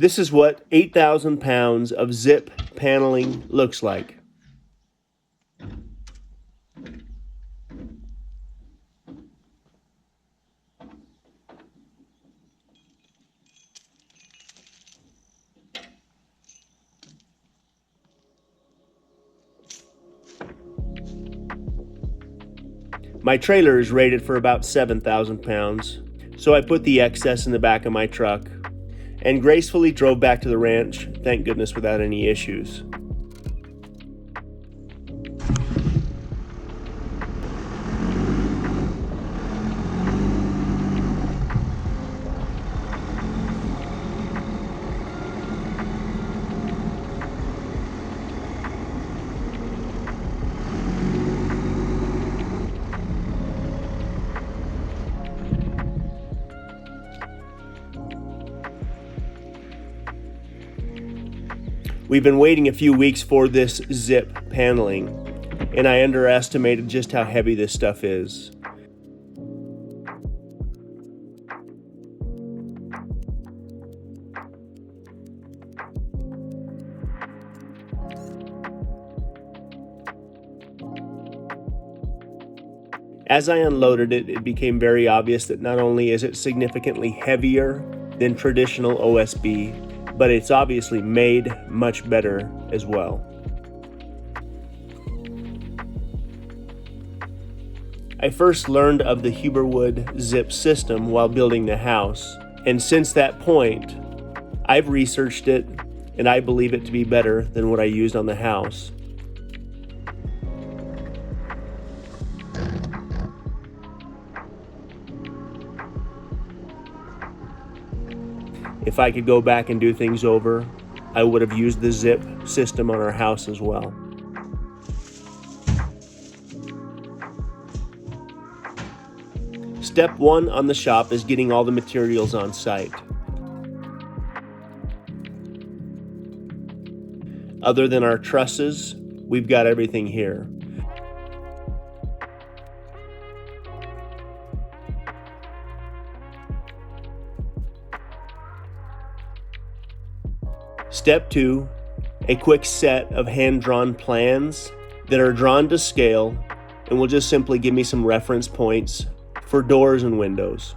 This is what 8,000 pounds of zip paneling looks like. My trailer is rated for about 7,000 pounds, so I put the excess in the back of my truck and gracefully drove back to the ranch, thank goodness without any issues. We've been waiting a few weeks for this zip paneling, and I underestimated just how heavy this stuff is. As I unloaded it, it became very obvious that not only is it significantly heavier than traditional OSB, but it's obviously made much better as well. I first learned of the Huberwood zip system while building the house, and since that point, I've researched it and I believe it to be better than what I used on the house. If I could go back and do things over, I would have used the zip system on our house as well. Step one on the shop is getting all the materials on site. Other than our trusses, we've got everything here. Step 2, a quick set of hand-drawn plans that are drawn to scale and will just simply give me some reference points for doors and windows.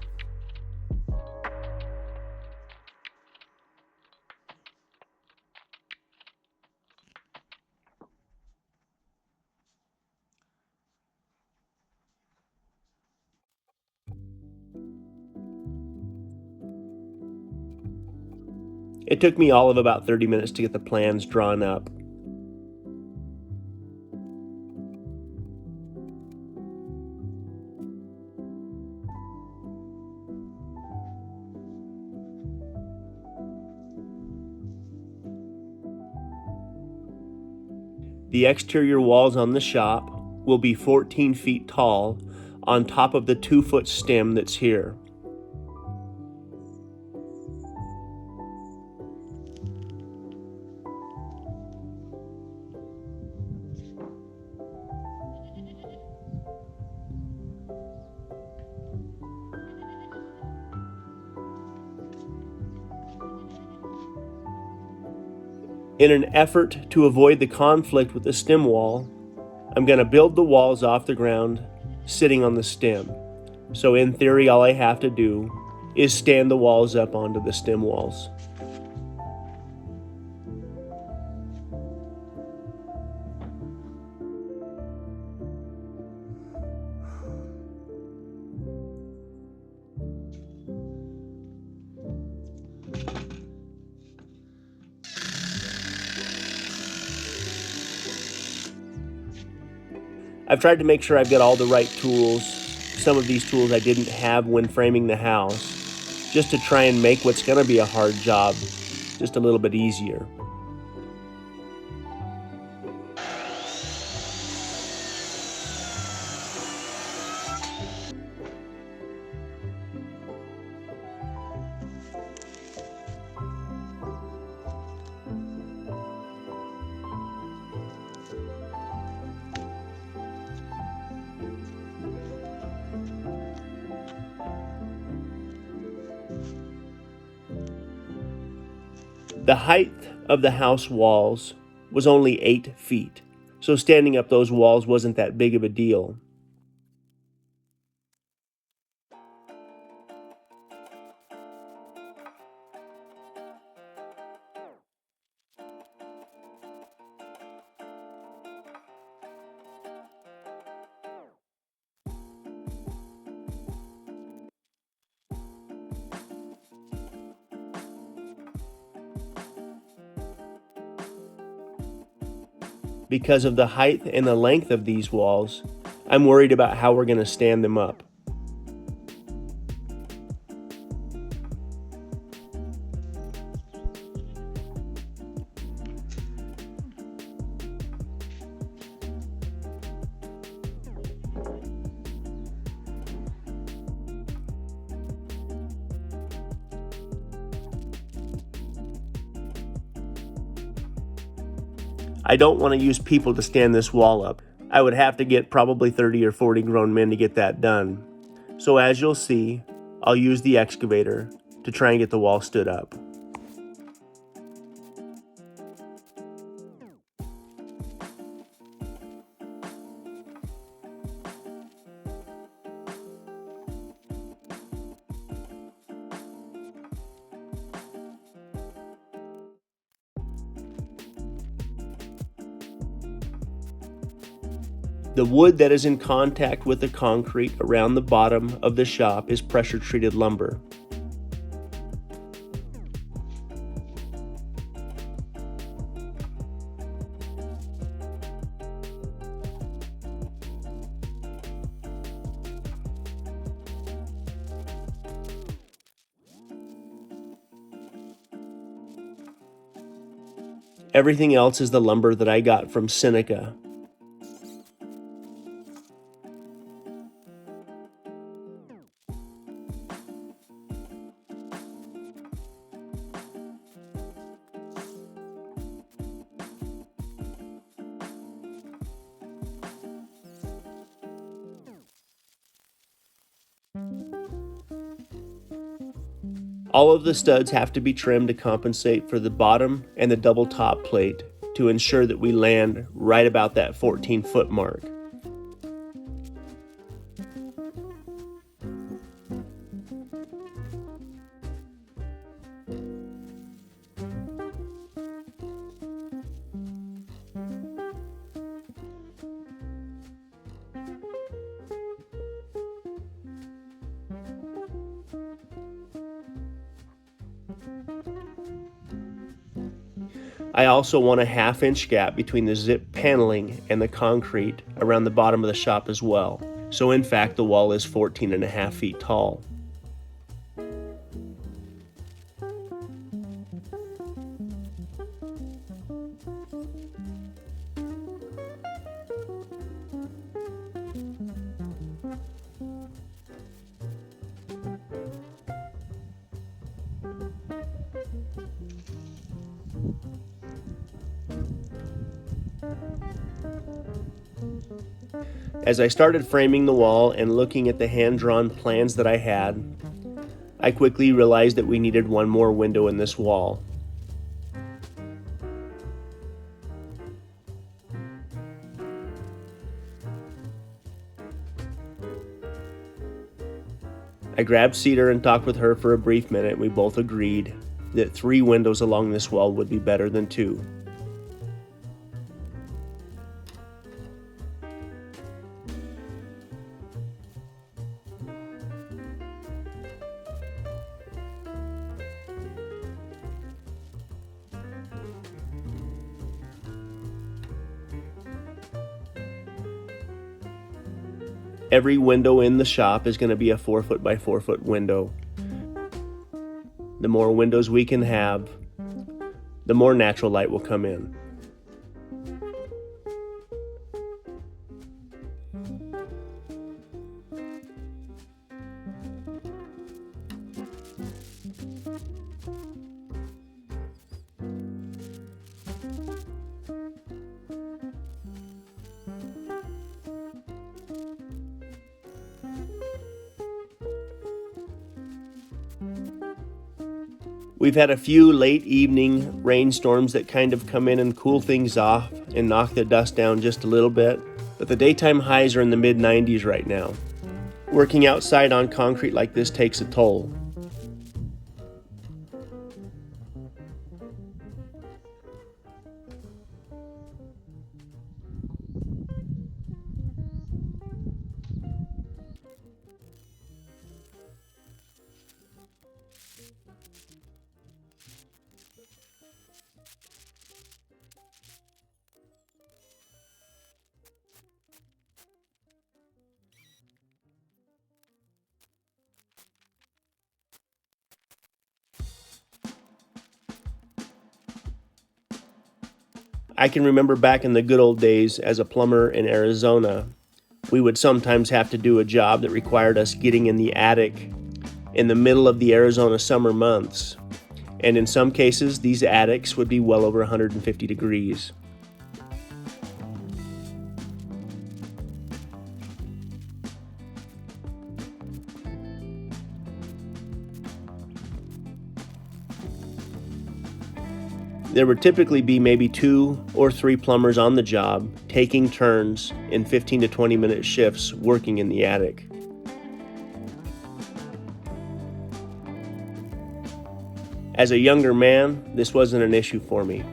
It took me all of about 30 minutes to get the plans drawn up. The exterior walls on the shop will be 14 feet tall on top of the 2-foot stem that's here. In an effort to avoid the conflict with the stem wall, I'm going to build the walls off the ground sitting on the stem. So in theory, all I have to do is stand the walls up onto the stem walls. I've tried to make sure I've got all the right tools. Some of these tools I didn't have when framing the house, just to try and make what's going to be a hard job just a little bit easier. The height of the house walls was only 8 feet, so standing up those walls wasn't that big of a deal. Because of the height and the length of these walls, I'm worried about how we're going to stand them up. I don't want to use people to stand this wall up. I would have to get probably 30 or 40 grown men to get that done. So as you'll see, I'll use the excavator to try and get the wall stood up. The wood that is in contact with the concrete around the bottom of the shop is pressure-treated lumber. Everything else is the lumber that I got from Seneca. All of the studs have to be trimmed to compensate for the bottom and the double top plate to ensure that we land right about that 14-foot mark. I also want a 1/2-inch gap between the zip paneling and the concrete around the bottom of the shop as well. So in fact, the wall is 14.5 feet tall. As I started framing the wall and looking at the hand-drawn plans that I had, I quickly realized that we needed one more window in this wall. I grabbed Cedar and talked with her for a brief minute. We both agreed that 3 windows along this wall would be better than 2. Every window in the shop is going to be a 4-foot by 4-foot window. The more windows we can have, the more natural light will come in. We've had a few late evening rainstorms that kind of come in and cool things off and knock the dust down just a little bit, but the daytime highs are in the mid-90s right now. Working outside on concrete like this takes a toll. I can remember back in the good old days as a plumber in Arizona, we would sometimes have to do a job that required us getting in the attic in the middle of the Arizona summer months. And in some cases, these attics would be well over 150 degrees. There would typically be maybe 2 or 3 plumbers on the job, taking turns in 15 to 20 minute shifts working in the attic. As a younger man, this wasn't an issue for me.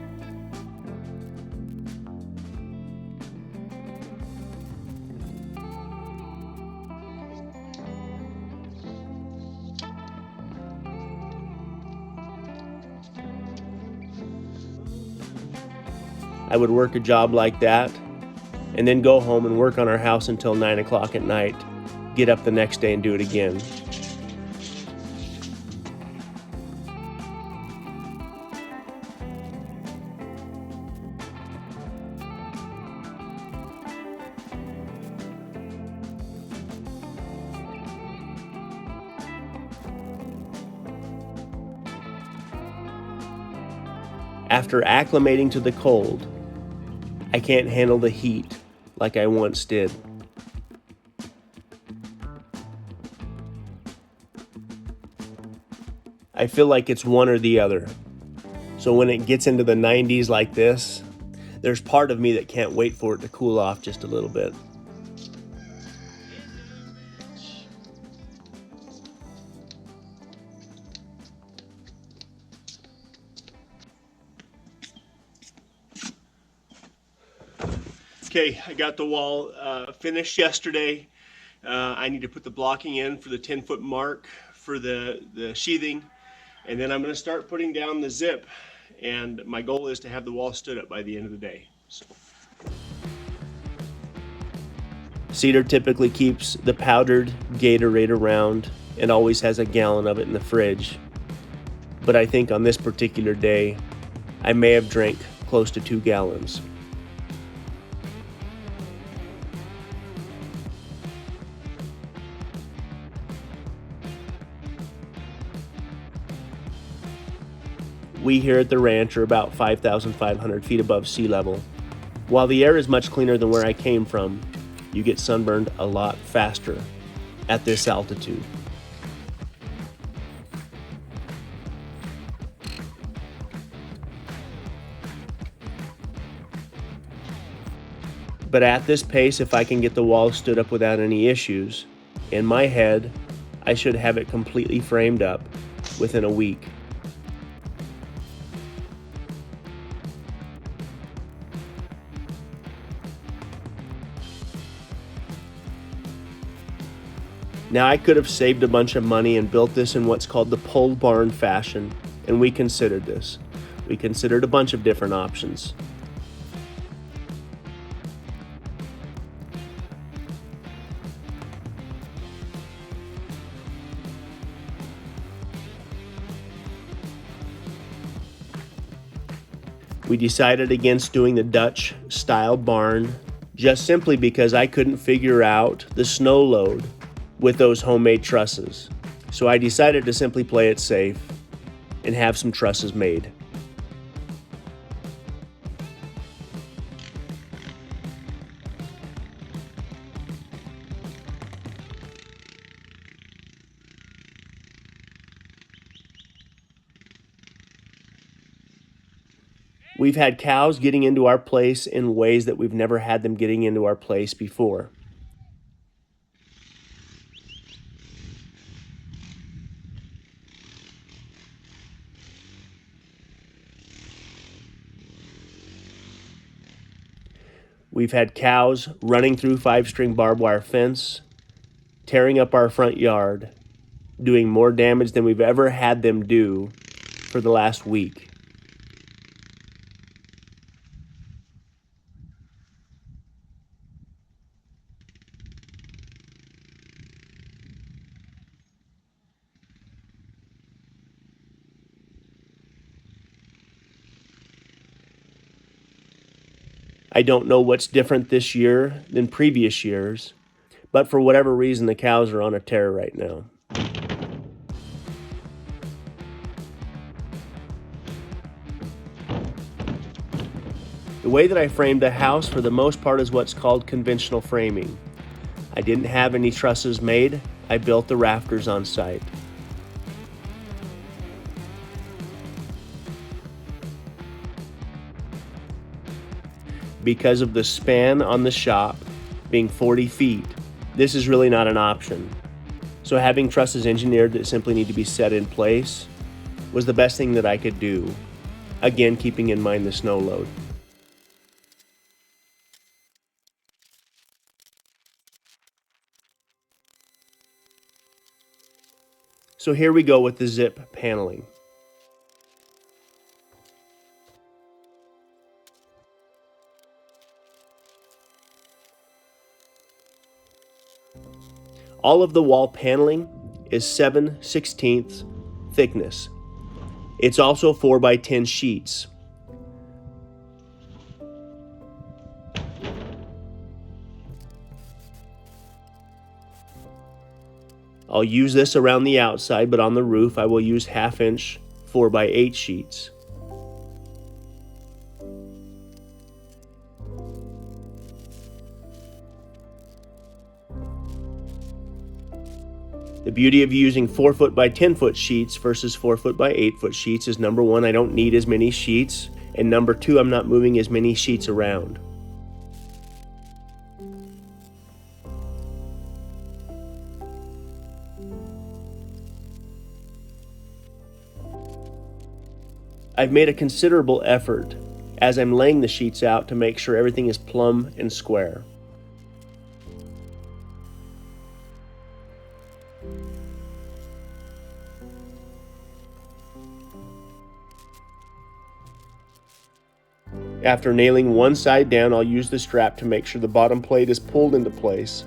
I would work a job like that and then go home and work on our house until 9 o'clock at night, get up the next day and do it again. After acclimating to the cold, I can't handle the heat like I once did. I feel like it's one or the other. So when it gets into the 90s like this, there's part of me that can't wait for it to cool off just a little bit. Okay, I got the wall finished yesterday. I need to put the blocking in for the 10-foot mark for the sheathing, and then I'm going to start putting down the zip, and my goal is to have the wall stood up by the end of the day. So. Cedar typically keeps the powdered Gatorade around and always has a gallon of it in the fridge, but I think on this particular day I may have drank close to 2 gallons. We here at the ranch are about 5,500 feet above sea level. While the air is much cleaner than where I came from, you get sunburned a lot faster at this altitude. But at this pace, if I can get the wall stood up without any issues, in my head, I should have it completely framed up within a week. Now I could have saved a bunch of money and built this in what's called the pole barn fashion, and we considered this. We considered a bunch of different options. We decided against doing the Dutch style barn just simply because I couldn't figure out the snow load with those homemade trusses. So I decided to simply play it safe and have some trusses made. We've had cows getting into our place in ways that we've never had them getting into our place before. We've had cows running through 5-string barbed wire fence, tearing up our front yard, doing more damage than we've ever had them do for the last week. I don't know what's different this year than previous years, but for whatever reason, the cows are on a tear right now. The way that I framed the house for the most part is what's called conventional framing. I didn't have any trusses made. I built the rafters on site. Because of the span on the shop being 40 feet, this is really not an option. So having trusses engineered that simply need to be set in place was the best thing that I could do, again keeping in mind the snow load. So here we go with the zip paneling. All of the wall paneling is 7/16 thickness. It's also 4x10 sheets. I'll use this around the outside, but on the roof I will use 1/2-inch 4x8 sheets. The beauty of using 4-foot by 10-foot sheets versus 4-foot by 8-foot sheets is, number one, I don't need as many sheets, and number two, I'm not moving as many sheets around. I've made a considerable effort as I'm laying the sheets out to make sure everything is plumb and square. After nailing one side down, I'll use the strap to make sure the bottom plate is pulled into place,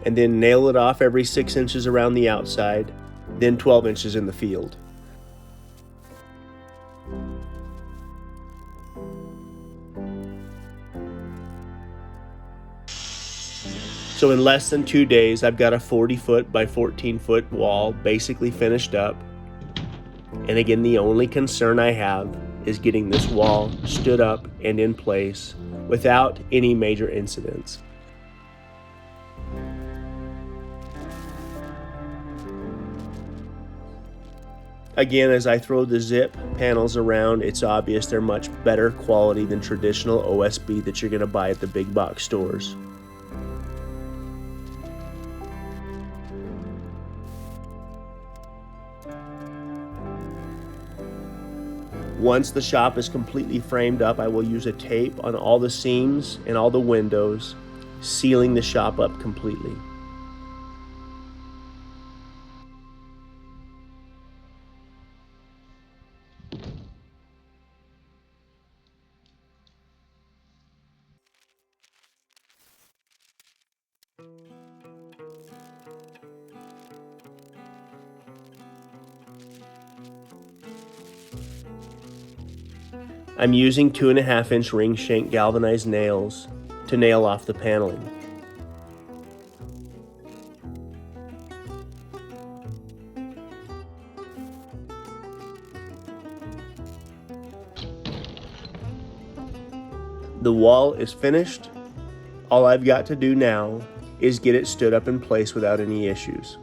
and then nail it off every 6 inches around the outside, then 12 inches in the field. So in less than 2 days, I've got a 40-foot by 14-foot wall basically finished up. And again, the only concern I have is getting this wall stood up and in place without any major incidents. Again, as I throw the zip panels around, it's obvious they're much better quality than traditional OSB that you're going to buy at the big box stores. Once the shop is completely framed up, I will use a tape on all the seams and all the windows, sealing the shop up completely. I'm using 2.5-inch ring shank galvanized nails to nail off the paneling. The wall is finished. All I've got to do now is get it stood up in place without any issues.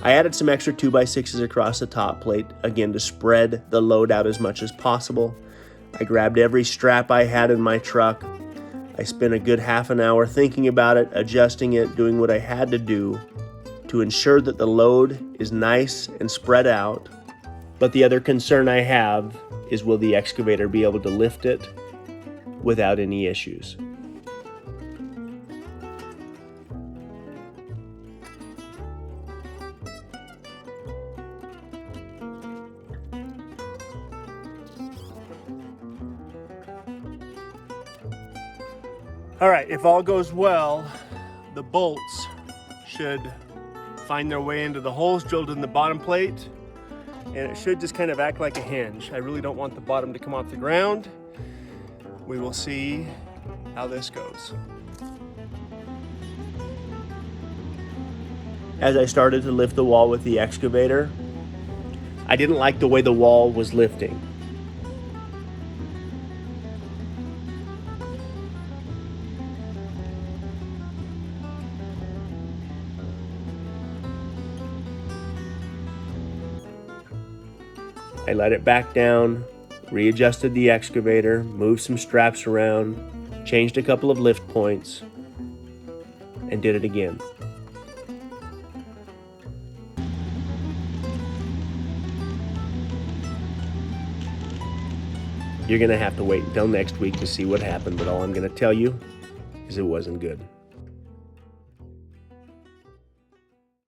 I added some extra 2x6s across the top plate, again to spread the load out as much as possible. I grabbed every strap I had in my truck. I spent a good half an hour thinking about it, adjusting it, doing what I had to do to ensure that the load is nice and spread out. But the other concern I have is, will the excavator be able to lift it without any issues? All right, if all goes well, the bolts should find their way into the holes drilled in the bottom plate, and it should just kind of act like a hinge. I really don't want the bottom to come off the ground. We will see how this goes. As I started to lift the wall with the excavator, I didn't like the way the wall was lifting. I let it back down, readjusted the excavator, moved some straps around, changed a couple of lift points, and did it again. You're going to have to wait until next week to see what happened, but all I'm going to tell you is it wasn't good.